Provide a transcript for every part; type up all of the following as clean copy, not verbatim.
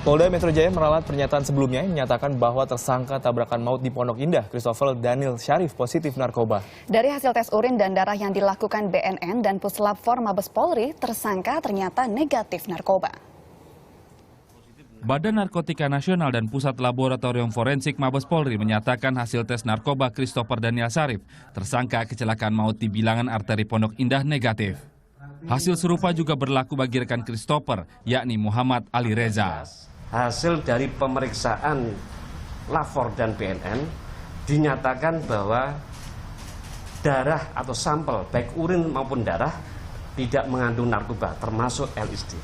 Polda Metro Jaya meralat pernyataan sebelumnya yang menyatakan bahwa tersangka tabrakan maut di Pondok Indah, Christopher Daniel Syarif, positif narkoba. Dari hasil tes urin dan darah yang dilakukan BNN dan Puslap 4 Mabes Polri, tersangka ternyata negatif narkoba. Badan Narkotika Nasional dan Pusat Laboratorium Forensik Mabes Polri menyatakan hasil tes narkoba Christopher Daniel Syarif, tersangka kecelakaan maut di bilangan arteri Pondok Indah, negatif. Hasil serupa juga berlaku bagi rekan Christopher, yakni Muhammad Ali Reza. Hasil dari pemeriksaan lapor dan BNN dinyatakan bahwa darah atau sampel baik urin maupun darah tidak mengandung narkoba termasuk LSD.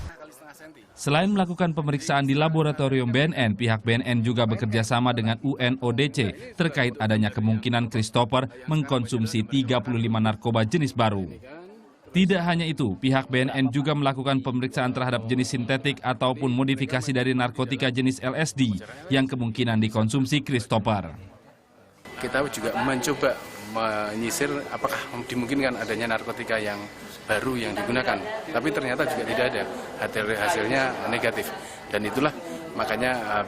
Selain melakukan pemeriksaan di laboratorium BNN, pihak BNN juga bekerja sama dengan UNODC terkait adanya kemungkinan Christopher mengkonsumsi 35 narkoba jenis baru. Tidak hanya itu, pihak BNN juga melakukan pemeriksaan terhadap jenis sintetik ataupun modifikasi dari narkotika jenis LSD yang kemungkinan dikonsumsi Christopher. Kita juga mencoba menyisir apakah dimungkinkan adanya narkotika yang baru yang digunakan, tapi ternyata juga tidak ada, hasilnya negatif. Dan itulah makanya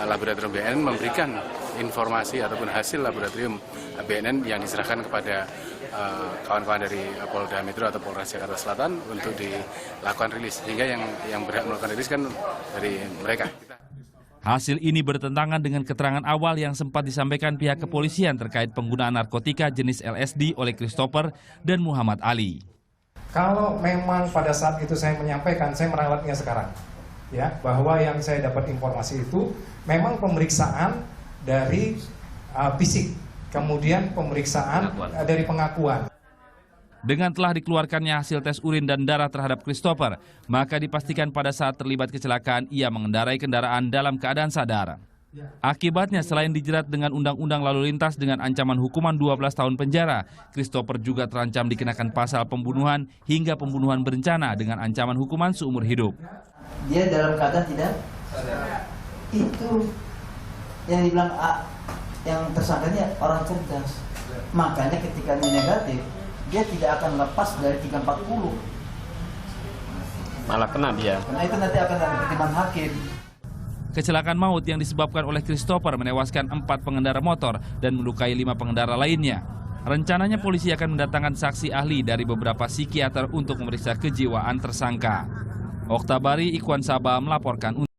laboratorium BNN memberikan informasi ataupun hasil laboratorium BNN yang diserahkan kepada kawan-kawan dari Polda Metro atau Polres Jakarta Selatan untuk dilakukan rilis, sehingga yang berhak melakukan rilis kan dari mereka. Hasil ini bertentangan dengan keterangan awal yang sempat disampaikan pihak kepolisian terkait penggunaan narkotika jenis LSD oleh Christopher dan Muhammad Ali. Kalau memang pada saat itu saya menyampaikan, saya meralatnya sekarang, ya, bahwa yang saya dapat informasi itu memang pemeriksaan dari fisik, kemudian pemeriksaan dari pengakuan. Dengan telah dikeluarkannya hasil tes urin dan darah terhadap Christopher, maka dipastikan pada saat terlibat kecelakaan ia mengendarai kendaraan dalam keadaan sadar. Akibatnya selain dijerat dengan Undang-Undang Lalu Lintas dengan ancaman hukuman 12 tahun penjara, Christopher juga terancam dikenakan pasal pembunuhan hingga pembunuhan berencana dengan ancaman hukuman seumur hidup. Dia dalam keadaan tidak itu yang dibilang yang tersangkanya orang cerdas. Makanya ketika ini negatif, dia tidak akan lepas dari 340. Malah kena dia. Karena itu nanti akan ada pertimbangan hakim. Kecelakaan maut yang disebabkan oleh Christopher menewaskan 4 pengendara motor dan melukai 5 pengendara lainnya. Rencananya polisi akan mendatangkan saksi ahli dari beberapa psikiater untuk memeriksa kejiwaan tersangka. Oktabari Ikhwan Sabah melaporkan.